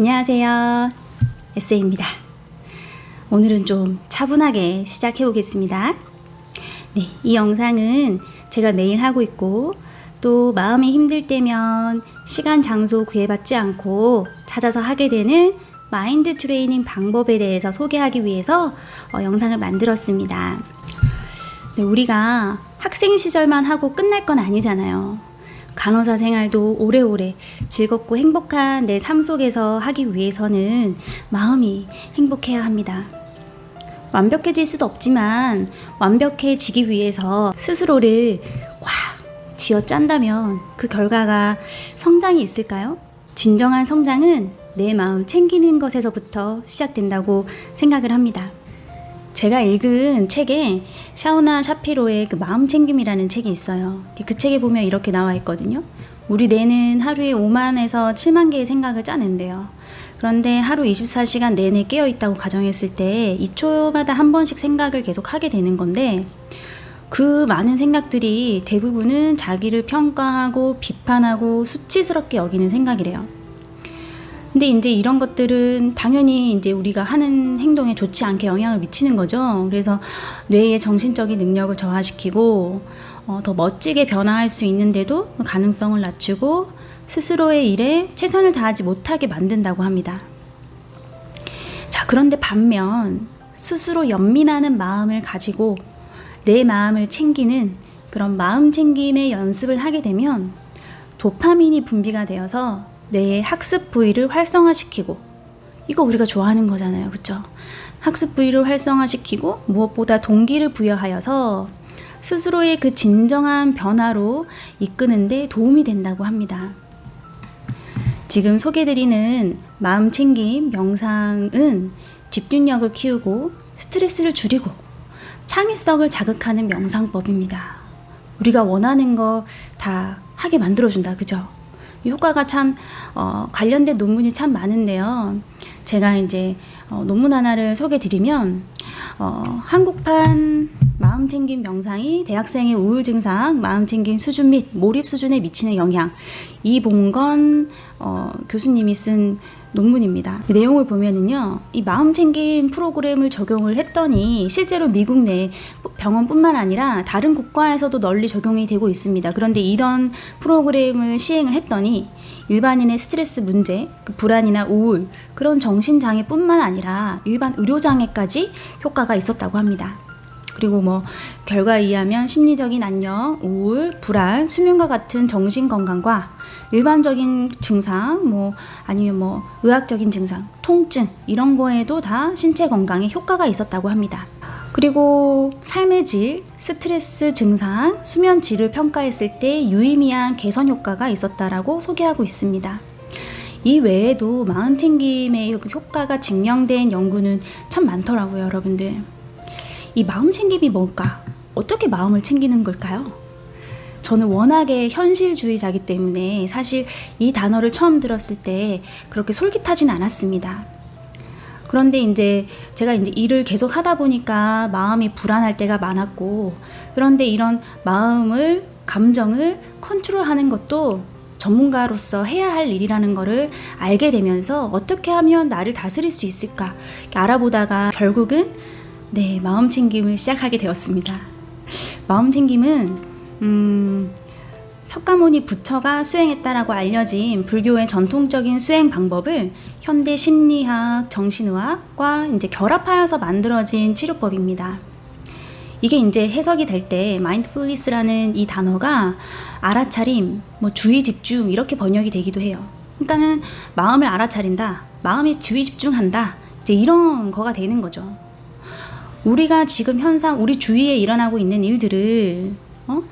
안녕하세요. 에세이입니다. 오늘은 좀 차분하게 시작해 보겠습니다. 네, 이 영상은 제가 매일 하고 있고 또 마음이 힘들 때면 시간, 장소 구애받지 않고 찾아서 하게 되는 마인드 트레이닝 방법에 대해서 소개하기 위해서 영상을 만들었습니다. 네, 우리가 학생 시절만 하고 끝날 건 아니잖아요. 간호사 생활도 오래오래 즐겁고 행복한 내 삶 속에서 하기 위해서는 마음이 행복해야 합니다. 완벽해질 수도 없지만 완벽해지기 위해서 스스로를 꽉 쥐어 짠다면 그 결과가 성장이 있을까요? 진정한 성장은 내 마음 챙기는 것에서부터 시작된다고 생각을 합니다. 제가 읽은 책에 샤오나 샤피로의 그 마음 챙김이라는 책이 있어요. 그 책에 보면 이렇게 나와 있거든요. 우리 뇌는 하루에 5만에서 7만 개의 생각을 짜낸대요. 그런데 하루 24시간 내내 깨어 있다고 가정했을 때 2초마다 한 번씩 생각을 계속 하게 되는 건데, 그 많은 생각들이 대부분은 자기를 평가하고 비판하고 수치스럽게 여기는 생각이래요. 근데 이제 이런 것들은 당연히 이제 우리가 하는 행동에 좋지 않게 영향을 미치는 거죠. 그래서 뇌의 정신적인 능력을 저하시키고 더 멋지게 변화할 수 있는데도 가능성을 낮추고 스스로의 일에 최선을 다하지 못하게 만든다고 합니다. 자, 그런데 반면 스스로 연민하는 마음을 가지고 내 마음을 챙기는 그런 마음 챙김의 연습을 하게 되면 도파민이 분비가 되어서 뇌의 학습 부위를 활성화시키고, 이거 우리가 좋아하는 거잖아요, 그쵸? 학습 부위를 활성화시키고 무엇보다 동기를 부여하여서 스스로의 그 진정한 변화로 이끄는데 도움이 된다고 합니다. 지금 소개드리는 마음 챙김 명상은 집중력을 키우고 스트레스를 줄이고 창의성을 자극하는 명상법입니다. 우리가 원하는 거 다 하게 만들어준다, 그죠? 효과가 참 관련된 논문이 참 많은데요. 제가 이제 논문 하나를 소개드리면 한국판 마음챙김 명상이 대학생의 우울 증상, 마음챙김 수준 및 몰입 수준에 미치는 영향, 이봉건 교수님이 쓴 논문입니다. 그 내용을 보면은요, 이 마음챙김 프로그램을 적용을 했더니 실제로 미국 내 병원뿐만 아니라 다른 국가에서도 널리 적용이 되고 있습니다. 그런데 이런 프로그램을 시행을 했더니 일반인의 스트레스 문제, 그 불안이나 우울, 그런 정신장애뿐만 아니라 일반 의료장애까지 효과가 있었다고 합니다. 그리고 결과에 의하면 심리적인 안녕, 우울, 불안, 수면과 같은 정신 건강과 일반적인 증상, 아니면 의학적인 증상, 통증, 이런 거에도 다 신체 건강에 효과가 있었다고 합니다. 그리고 삶의 질, 스트레스 증상, 수면 질을 평가했을 때 유의미한 개선 효과가 있었다라고 소개하고 있습니다. 이 외에도 마음 챙김의 효과가 증명된 연구는 참 많더라고요, 여러분들. 이 마음 챙김이 뭘까? 어떻게 마음을 챙기는 걸까요? 저는 워낙에 현실주의자이기 때문에 사실 이 단어를 처음 들었을 때 그렇게 솔깃하진 않았습니다. 그런데 이제 제가 일을 계속 하다 보니까 마음이 불안할 때가 많았고, 그런데 이런 마음을, 감정을 컨트롤하는 것도 전문가로서 해야 할 일이라는 거를 알게 되면서 어떻게 하면 나를 다스릴 수 있을까 알아보다가 결국은 마음 챙김을 시작하게 되었습니다. 마음 챙김은 석가모니 부처가 수행했다라고 알려진 불교의 전통적인 수행 방법을 현대 심리학, 정신의학과 결합하여서 만들어진 치료법입니다. 이게 해석이 될 때 마인드풀니스라는 이 단어가 알아차림, 주의 집중 이렇게 번역이 되기도 해요. 그러니까는 마음을 알아차린다, 마음에 주의 집중한다, 이런 거가 되는 거죠. 우리가 지금 현상, 우리 주위에 일어나고 있는 일들을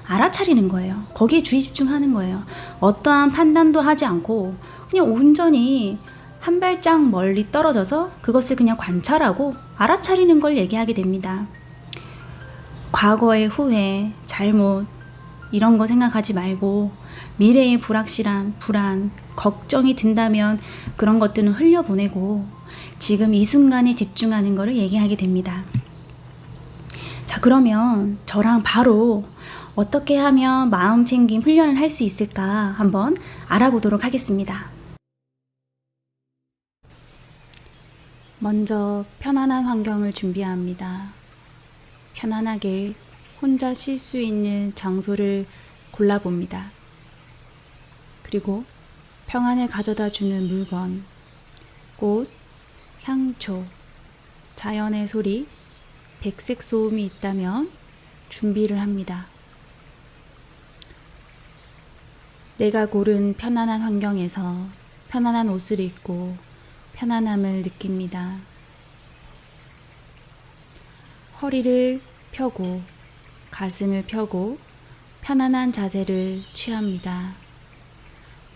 알아차리는 거예요. 거기에 주의 집중하는 거예요. 어떠한 판단도 하지 않고 그냥 온전히 한 발짝 멀리 떨어져서 그것을 그냥 관찰하고 알아차리는 걸 얘기하게 됩니다. 과거의 후회, 잘못 이런 거 생각하지 말고 미래의 불확실함, 불안, 걱정이 든다면 그런 것들은 흘려보내고 지금 이 순간에 집중하는 거를 얘기하게 됩니다. 자, 그러면 저랑 바로 어떻게 하면 마음 챙김 훈련을 할 수 있을까 한번 알아보도록 하겠습니다. 먼저 편안한 환경을 준비합니다. 편안하게 혼자 쉴 수 있는 장소를 골라봅니다. 그리고 평안을 가져다 주는 물건, 꽃, 향초, 자연의 소리, 백색 소음이 있다면 준비를 합니다. 내가 고른 편안한 환경에서 편안한 옷을 입고 편안함을 느낍니다. 허리를 펴고 가슴을 펴고 편안한 자세를 취합니다.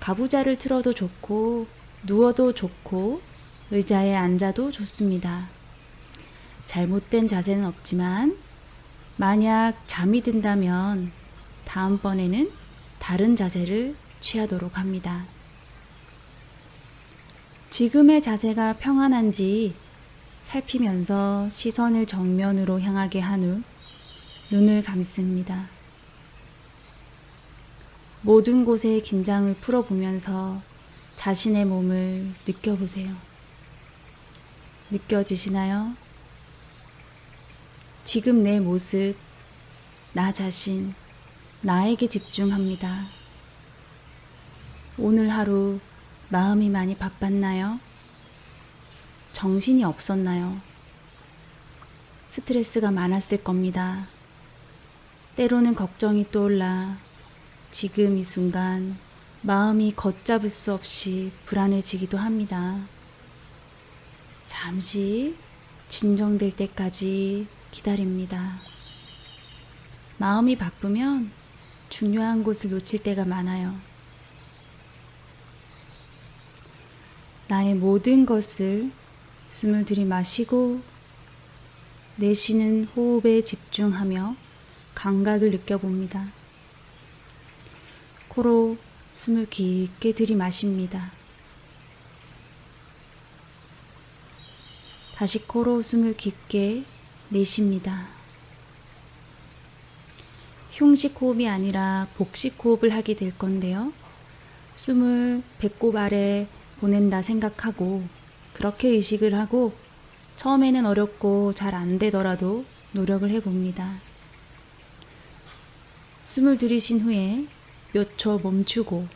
가부좌를 틀어도 좋고 누워도 좋고 의자에 앉아도 좋습니다. 잘못된 자세는 없지만 만약 잠이 든다면 다음번에는 다른 자세를 취하도록 합니다. 지금의 자세가 평안한지 살피면서 시선을 정면으로 향하게 한 후 눈을 감습니다. 모든 곳의 긴장을 풀어보면서 자신의 몸을 느껴보세요. 느껴지시나요? 지금 내 모습, 나 자신, 나에게 집중합니다. 오늘 하루 마음이 많이 바빴나요? 정신이 없었나요? 스트레스가 많았을 겁니다. 때로는 걱정이 떠올라 지금 이 순간 마음이 걷잡을 수 없이 불안해지기도 합니다. 잠시 진정될 때까지 기다립니다. 마음이 바쁘면 중요한 곳을 놓칠 때가 많아요. 나의 모든 것을 숨을 들이마시고 내쉬는 호흡에 집중하며 감각을 느껴봅니다. 코로 숨을 깊게 들이마십니다. 다시 코로 숨을 깊게 내쉽니다. 흉식 호흡이 아니라 복식 호흡을 하게 될 건데요. 숨을 배꼽 아래 보낸다 생각하고 그렇게 의식을 하고 처음에는 어렵고 잘 안 되더라도 노력을 해봅니다. 숨을 들이신 후에 몇 초 멈추고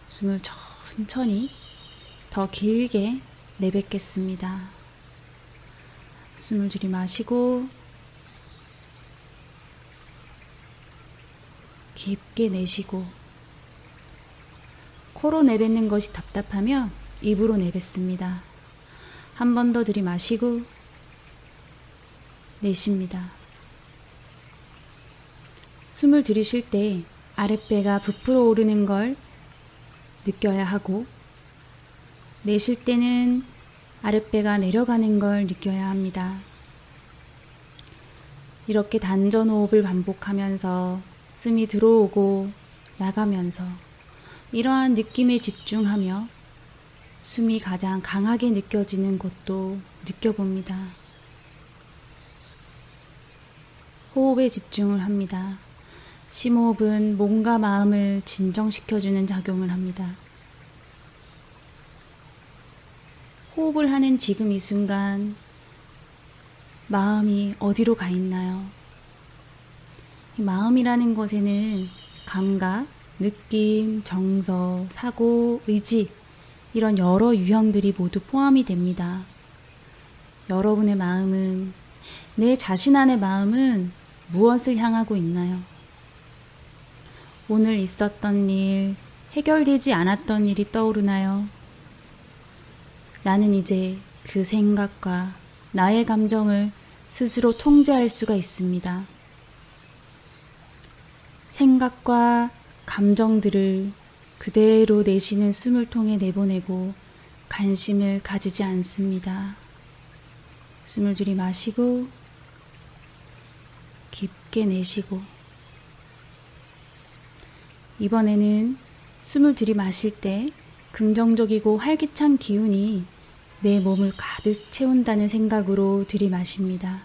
숨을 천천히 더 길게 내뱉겠습니다. 숨을 들이마시고 깊게 내쉬고 코로 내뱉는 것이 답답하면 입으로 내뱉습니다. 한 번 더 들이마시고 내쉽니다. 숨을 들이쉴 때 아랫배가 부풀어 오르는 걸 느껴야 하고 내쉴 때는 아랫배가 내려가는 걸 느껴야 합니다. 이렇게 단전호흡을 반복하면서 숨이 들어오고 나가면서 이러한 느낌에 집중하며 숨이 가장 강하게 느껴지는 곳도 느껴봅니다. 호흡에 집중을 합니다. 심호흡은 몸과 마음을 진정시켜주는 작용을 합니다. 호흡을 하는 지금 이 순간 마음이 어디로 가 있나요? 이 마음이라는 것에는 감각, 느낌, 정서, 사고, 의지 이런 여러 유형들이 모두 포함이 됩니다. 여러분의 마음은, 내 자신 안의 마음은 무엇을 향하고 있나요? 오늘 있었던 일, 해결되지 않았던 일이 떠오르나요? 나는 이제 그 생각과 나의 감정을 스스로 통제할 수가 있습니다. 생각과 감정들을 그대로 내쉬는 숨을 통해 내보내고 관심을 가지지 않습니다. 숨을 들이마시고 깊게 내쉬고 이번에는 숨을 들이마실 때 긍정적이고 활기찬 기운이 내 몸을 가득 채운다는 생각으로 들이마십니다.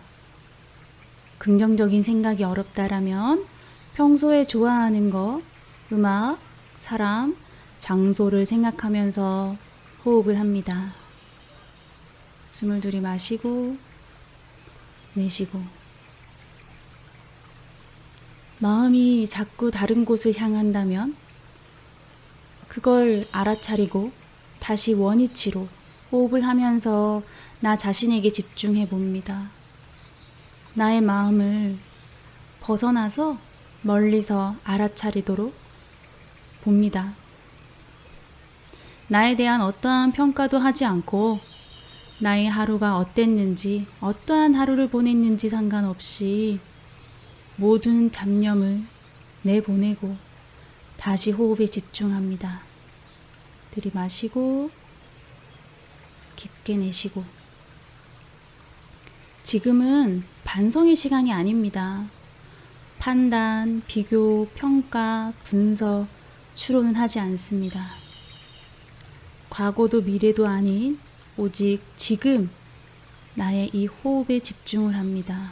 긍정적인 생각이 어렵다라면 평소에 좋아하는 거, 음악, 사람, 장소를 생각하면서 호흡을 합니다. 숨을 들이마시고 내쉬고. 마음이 자꾸 다른 곳을 향한다면 그걸 알아차리고 다시 원위치로 호흡을 하면서 나 자신에게 집중해 봅니다. 나의 마음을 벗어나서 멀리서 알아차리도록 봅니다. 나에 대한 어떠한 평가도 하지 않고 나의 하루가 어땠는지, 어떠한 하루를 보냈는지 상관없이 모든 잡념을 내보내고 다시 호흡에 집중합니다. 들이마시고 깊게 내쉬고. 지금은 반성의 시간이 아닙니다. 판단, 비교, 평가, 분석, 추론은 하지 않습니다. 과거도 미래도 아닌 오직 지금 나의 이 호흡에 집중을 합니다.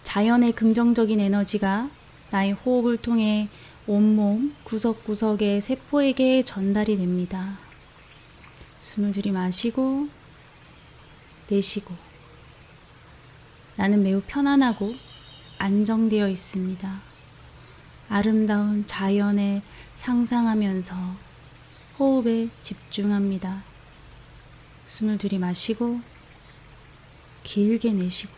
자연의 긍정적인 에너지가 나의 호흡을 통해 온몸 구석구석의 세포에게 전달이 됩니다. 숨을 들이마시고 내쉬고. 나는 매우 편안하고 안정되어 있습니다. 아름다운 자연에 상상하면서 호흡에 집중합니다. 숨을 들이마시고 길게 내쉬고.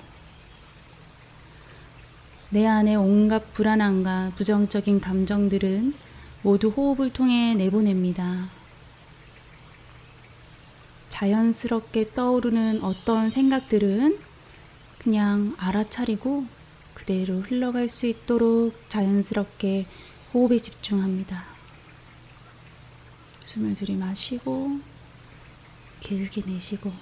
내 안에 온갖 불안함과 부정적인 감정들은 모두 호흡을 통해 내보냅니다. 자연스럽게 떠오르는 어떤 생각들은 그냥 알아차리고 그대로 흘러갈 수 있도록 자연스럽게 호흡에 집중합니다. 숨을 들이마시고 길게 내쉬고.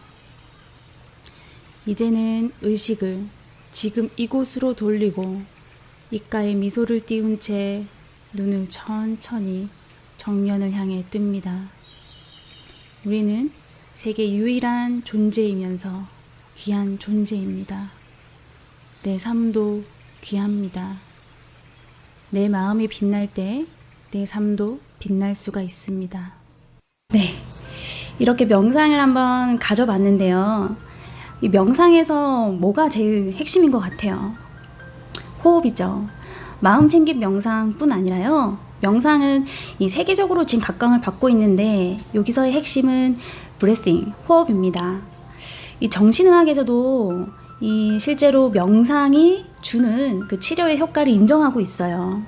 이제는 의식을 지금 이곳으로 돌리고 입가에 미소를 띄운 채 눈을 천천히 정면을 향해 뜹니다. 우리는 세계 유일한 존재이면서 귀한 존재입니다. 내 삶도 귀합니다. 내 마음이 빛날 때 내 삶도 빛날 수가 있습니다. 네, 이렇게 명상을 한번 가져봤는데요. 이 명상에서 뭐가 제일 핵심인 것 같아요? 호흡이죠. 마음 챙김 명상뿐 아니라요. 명상은 이 세계적으로 지금 각광을 받고 있는데 여기서의 핵심은 breathing, 호흡입니다. 이 정신의학에서도 이 실제로 명상이 주는 그 치료의 효과를 인정하고 있어요.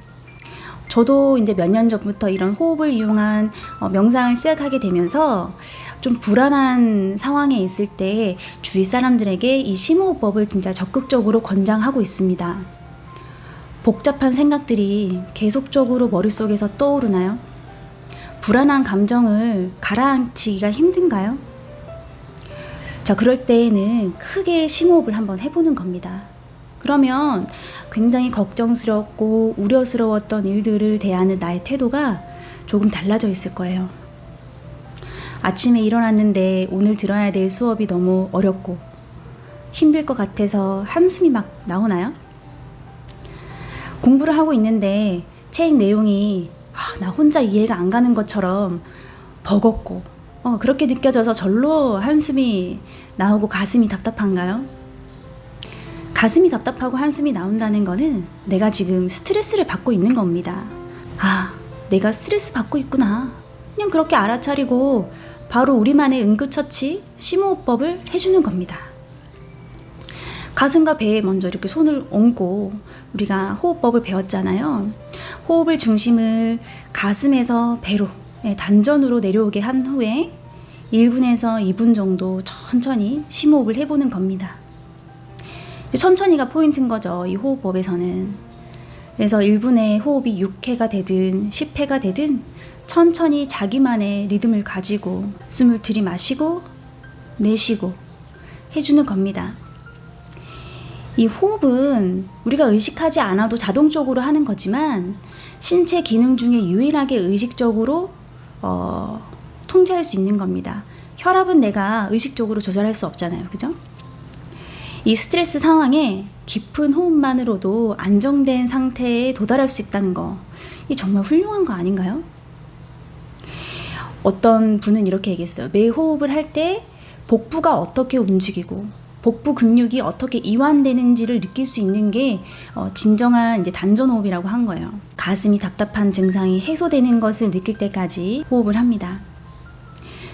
저도 이제 몇 년 전부터 이런 호흡을 이용한 명상을 시작하게 되면서 좀 불안한 상황에 있을 때 주위 사람들에게 이 심호흡법을 진짜 적극적으로 권장하고 있습니다. 복잡한 생각들이 계속적으로 머릿속에서 떠오르나요? 불안한 감정을 가라앉히기가 힘든가요? 자, 그럴 때에는 크게 심호흡을 한번 해보는 겁니다. 그러면 굉장히 걱정스럽고 우려스러웠던 일들을 대하는 나의 태도가 조금 달라져 있을 거예요. 아침에 일어났는데 오늘 들어야 될 수업이 너무 어렵고 힘들 것 같아서 한숨이 막 나오나요? 공부를 하고 있는데 책 내용이 나 혼자 이해가 안 가는 것처럼 버겁고 그렇게 느껴져서 절로 한숨이 나오고 가슴이 답답한가요? 가슴이 답답하고 한숨이 나온다는 거는 내가 지금 스트레스를 받고 있는 겁니다. 내가 스트레스 받고 있구나. 그냥 그렇게 알아차리고 바로 우리만의 응급처치 심호흡법을 해주는 겁니다. 가슴과 배에 먼저 이렇게 손을 얹고 우리가 호흡법을 배웠잖아요. 호흡을 중심을 가슴에서 배로 단전으로 내려오게 한 후에 1분에서 2분 정도 천천히 심호흡을 해보는 겁니다. 천천히가 포인트인 거죠, 이 호흡법에서는. 그래서 1분에 호흡이 6회가 되든 10회가 되든 천천히 자기만의 리듬을 가지고 숨을 들이마시고 내쉬고 해주는 겁니다. 이 호흡은 우리가 의식하지 않아도 자동적으로 하는 거지만 신체 기능 중에 유일하게 의식적으로 통제할 수 있는 겁니다. 혈압은 내가 의식적으로 조절할 수 없잖아요. 그죠? 이 스트레스 상황에 깊은 호흡만으로도 안정된 상태에 도달할 수 있다는 거, 이 정말 훌륭한 거 아닌가요? 어떤 분은 이렇게 얘기했어요. 매 호흡을 할 때 복부가 어떻게 움직이고 복부 근육이 어떻게 이완되는지를 느낄 수 있는 게 진정한 이제 단전 호흡이라고 한 거예요. 가슴이 답답한 증상이 해소되는 것을 느낄 때까지 호흡을 합니다.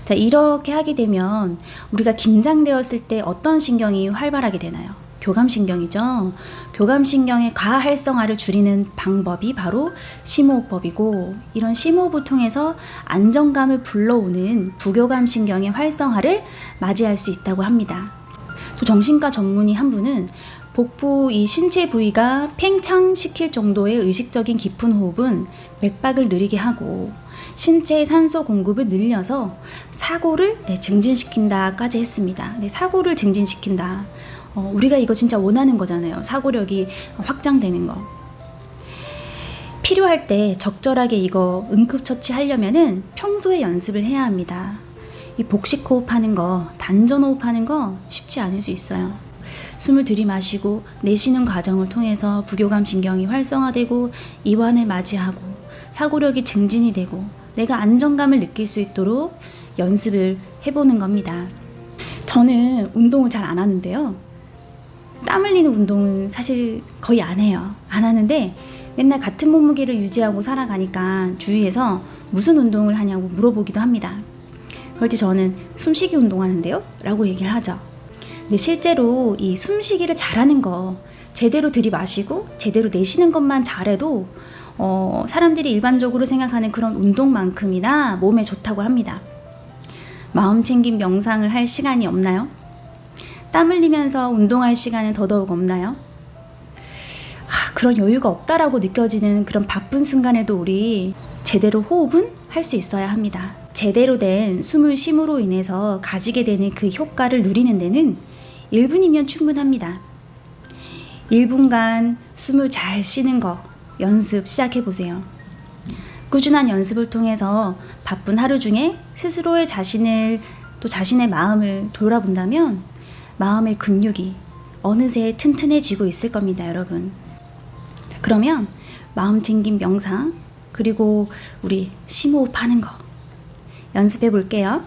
자, 이렇게 하게 되면 우리가 긴장되었을 때 어떤 신경이 활발하게 되나요? 교감신경이죠. 교감신경의 과활성화를 줄이는 방법이 바로 심호흡법이고, 이런 심호흡을 통해서 안정감을 불러오는 부교감신경의 활성화를 맞이할 수 있다고 합니다. 또 정신과 전문의 한 분은 복부 이 신체 부위가 팽창시킬 정도의 의식적인 깊은 호흡은 맥박을 느리게 하고 신체의 산소 공급을 늘려서 사고를 증진시킨다까지 했습니다. 사고를 증진시킨다. 우리가 이거 진짜 원하는 거잖아요. 사고력이 확장되는 거. 필요할 때 적절하게 이거 응급처치하려면은 평소에 연습을 해야 합니다. 이 복식 호흡하는 거, 단전 호흡하는 거 쉽지 않을 수 있어요. 숨을 들이마시고 내쉬는 과정을 통해서 부교감 신경이 활성화되고 이완을 맞이하고 사고력이 증진이 되고 내가 안정감을 느낄 수 있도록 연습을 해보는 겁니다. 저는 운동을 잘 안 하는데요. 땀 흘리는 운동은 사실 거의 안 해요. 안 하는데 맨날 같은 몸무게를 유지하고 살아가니까 주위에서 무슨 운동을 하냐고 물어보기도 합니다. 그럴 때 저는 숨쉬기 운동하는데요? 라고 얘기를 하죠. 근데 실제로 이 숨쉬기를 잘하는 거, 제대로 들이마시고 제대로 내쉬는 것만 잘해도 사람들이 일반적으로 생각하는 그런 운동만큼이나 몸에 좋다고 합니다. 마음 챙김 명상을 할 시간이 없나요? 땀 흘리면서 운동할 시간은 더더욱 없나요? 그런 여유가 없다라고 느껴지는 그런 바쁜 순간에도 우리 제대로 호흡은 할 수 있어야 합니다. 제대로 된 숨을 쉼으로 인해서 가지게 되는 그 효과를 누리는 데는 1분이면 충분합니다. 1분간 숨을 잘 쉬는 거 연습 시작해 보세요. 꾸준한 연습을 통해서 바쁜 하루 중에 스스로의 자신을 또 자신의 마음을 돌아본다면 마음의 근육이 어느새 튼튼해지고 있을 겁니다, 여러분. 그러면 마음 챙김 명상 그리고 우리 심호흡 하는 거 연습해 볼게요.